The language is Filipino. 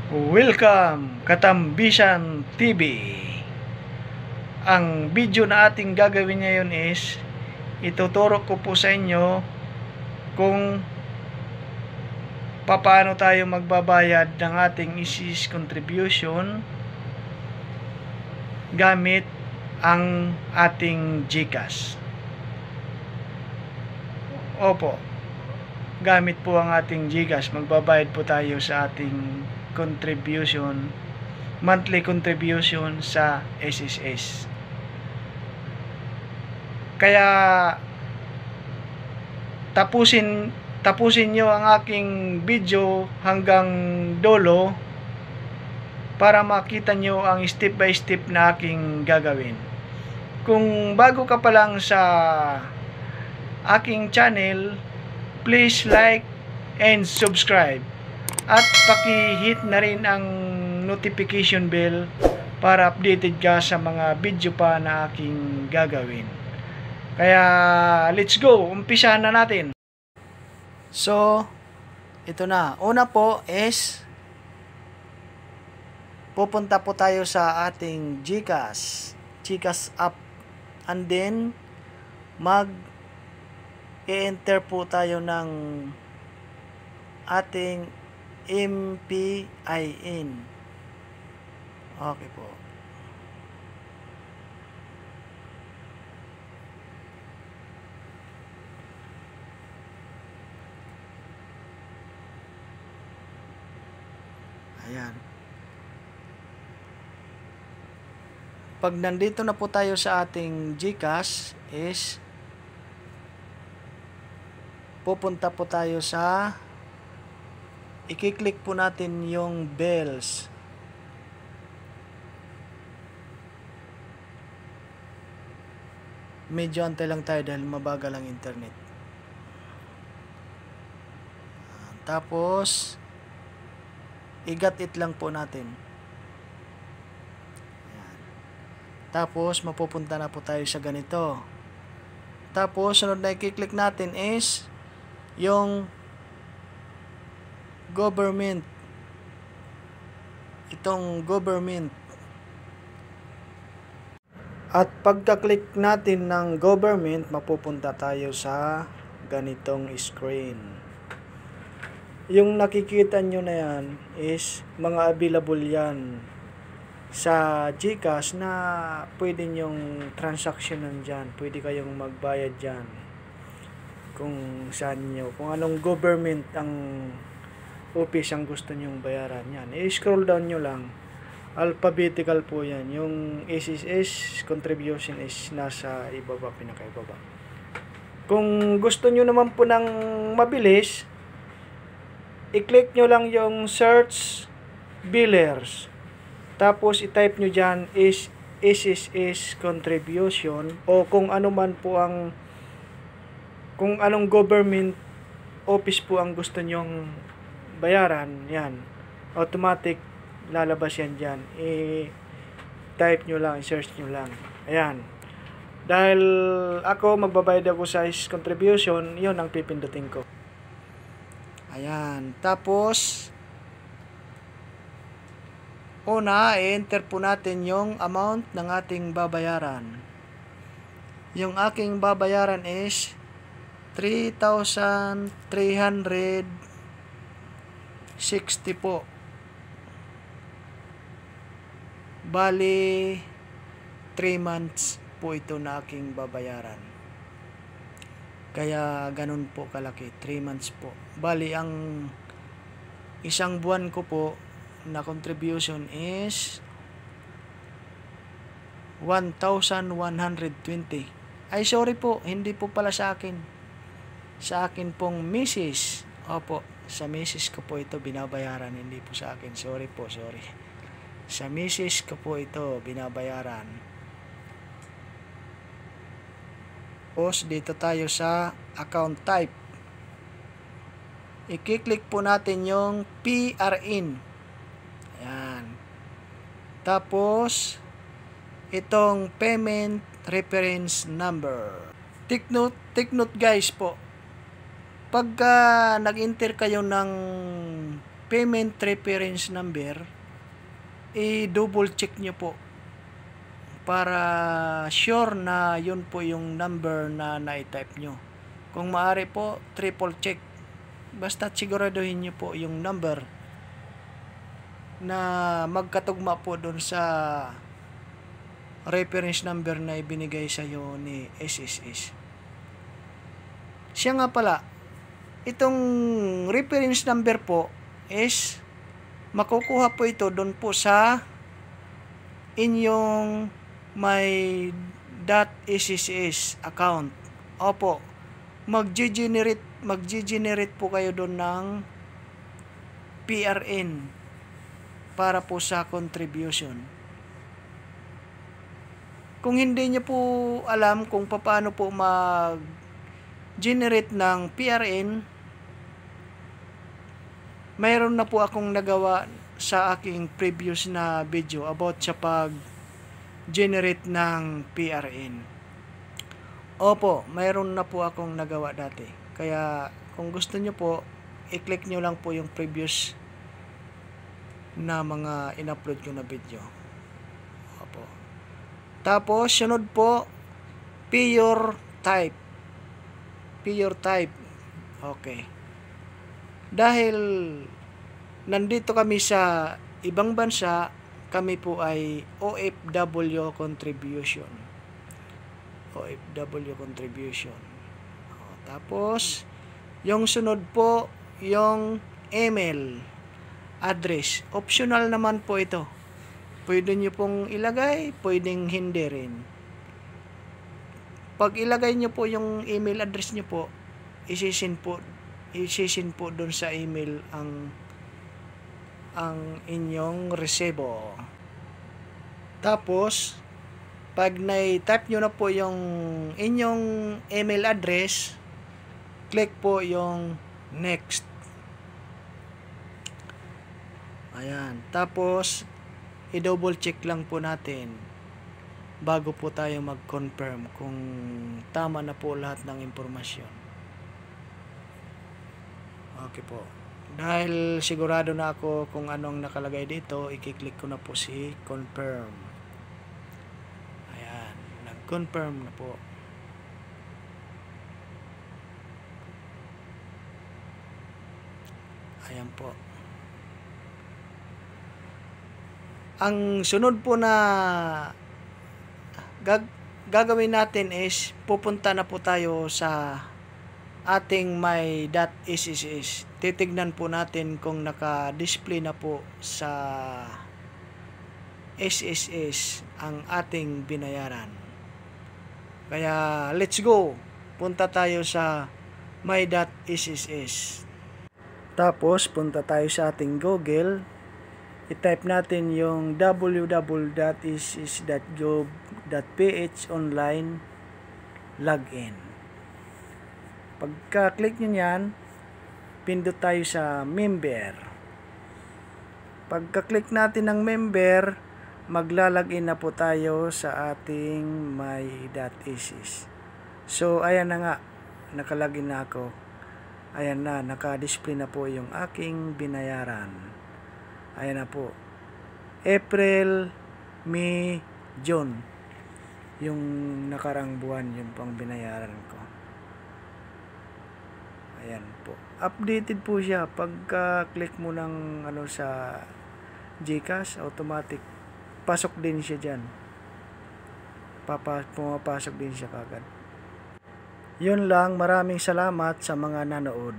Welcome, Katambisan TV. Ang video na ating gagawin ngayon is ituturo ko po sa inyo kung paano tayo magbabayad ng ating ISIS contribution gamit ang ating GCash. Opo, gamit po ang ating GCash, magbabayad po tayo sa ating contribution, monthly contribution sa SSS. Kaya tapusin nyo ang aking video hanggang dulo para makita nyo ang step by step na aking gagawin. Kung bago ka pa lang sa aking channel, please like and subscribe. At paki-hit na rin ang notification bell para updated ka sa mga video pa na aking gagawin. Kaya let's go, umpisahan na natin. So, ito na. Una po is pupunta po tayo sa ating GCash app, and then mag-enter po tayo ng ating MPIN. Okay po. Ayan. Pag nandito na po tayo sa ating GCash is pupunta po tayo sa i-click po natin yung bells. Medyo antay lang tayo dahil mabagal ang internet. Tapos i-got it lang po natin. Ayan. Tapos mapupunta na po tayo sa ganito. Tapos sunod na i-click natin is yung government. Itong government. At pagka-click natin ng government, mapupunta tayo sa ganitong screen. Yung nakikita nyo na yan is mga available yan sa GCash na pwede nyong transactionan dyan. Pwede kayong magbayad dyan kung saan nyo, kung anong government ang office ang gusto nyong bayaran yan. I-scroll down nyo lang. Alphabetical po yan. Yung SSS contribution is nasa ibaba, pinakaibaba. Kung gusto nyo naman po ng mabilis, i-click nyo lang yung search billers. Tapos i-type nyo dyan is SSS contribution, o kung ano man po ang, kung anong government office po ang gusto nyong bayaran, yan. Automatic lalabas yan dyan. I-type nyo lang, i-search nyo lang. Ayan. Dahil ako, magbabayad ako sa SSS contribution, yun ang pipindutin ko. Ayan. Tapos, una, i-enter po natin yung amount ng ating babayaran. Yung aking babayaran is 3,360 po. Bali 3 months po ito na aking babayaran. Kaya ganun po kalaki, 3 months po. Bali ang isang buwan ko po na contribution is 1,120. Ay sorry po, hindi po pala sa akin. Sa akin pong misis. Opo, sa misis ko po ito binabayaran, hindi po sa akin. Sorry po, sorry. Sa misis ko po ito binabayaran. Tapos dito tayo sa account type. I-click po natin yung PRN. Ayan. Tapos itong payment reference number. Take note guys po. Pagka nag-enter kayo ng payment reference number, i-double check nyo po para sure na yun po yung number na na-type nyo. Kung maaari po, triple check. Basta siguraduhin nyo po yung number na magkatugma po doon sa reference number na ibinigay sa iyo ni SSS. Siya nga pala, itong reference number po is makukuha po ito doon po sa inyong may .sss account. Opo, mag-generate po kayo doon ng PRN para po sa contribution. Kung hindi niyo po alam kung paano po mag-generate ng PRN, mayroon na po akong nagawa sa aking previous na video about sa pag-generate ng PRN. Opo, mayroon na po akong nagawa dati. Kaya kung gusto nyo po, i-click nyo lang po yung previous na mga in-upload ko na video. Opo. Tapos, sunod po, pure type. Pure type. Okay. Dahil nandito kami sa ibang bansa, kami po ay OFW contribution. OFW contribution. Tapos, yung sunod po, yung email address. Optional naman po ito. Pwede nyo pong ilagay, pwedeng hindi rin. Pag ilagay nyo po yung email address nyo po, isisin po doon sa email ang inyong resibo. Tapos, pag na-type nyo na po yung inyong email address, click po yung next. Ayan. Tapos, i-double check lang po natin bago po tayo mag-confirm kung tama na po lahat ng impormasyon. Okay po. Dahil sigurado na ako kung anong nakalagay dito, i-click ko na po si confirm. Ayan. Nag-confirm na po. Ayan po. Ang sunod po na gagawin natin is pupunta na po tayo sa ating my .sss. Titignan po natin kung naka-display na po sa SSS ang ating binayaran. Kaya let's go. Punta tayo sa my .sss. Tapos punta tayo sa ating Google. I-type natin yung www.sss.gov.ph online login. Pagka-click nyo yan, pindot tayo sa member. Pagka-click natin ng member, maglalagin na po tayo sa ating my.sss. So, ayan na nga, nakalagin na ako. Ayan na, naka-display na po yung aking binayaran. Ayan na po. April, May, June. Yung nakarang buwan, yung pang binayaran ko. Ayan po. Updated po siya. Pagka-click mo ng sa GCash, automatic. Pasok din siya dyan. Pumapasok din siya kagad. Yun lang. Maraming salamat sa mga nanood.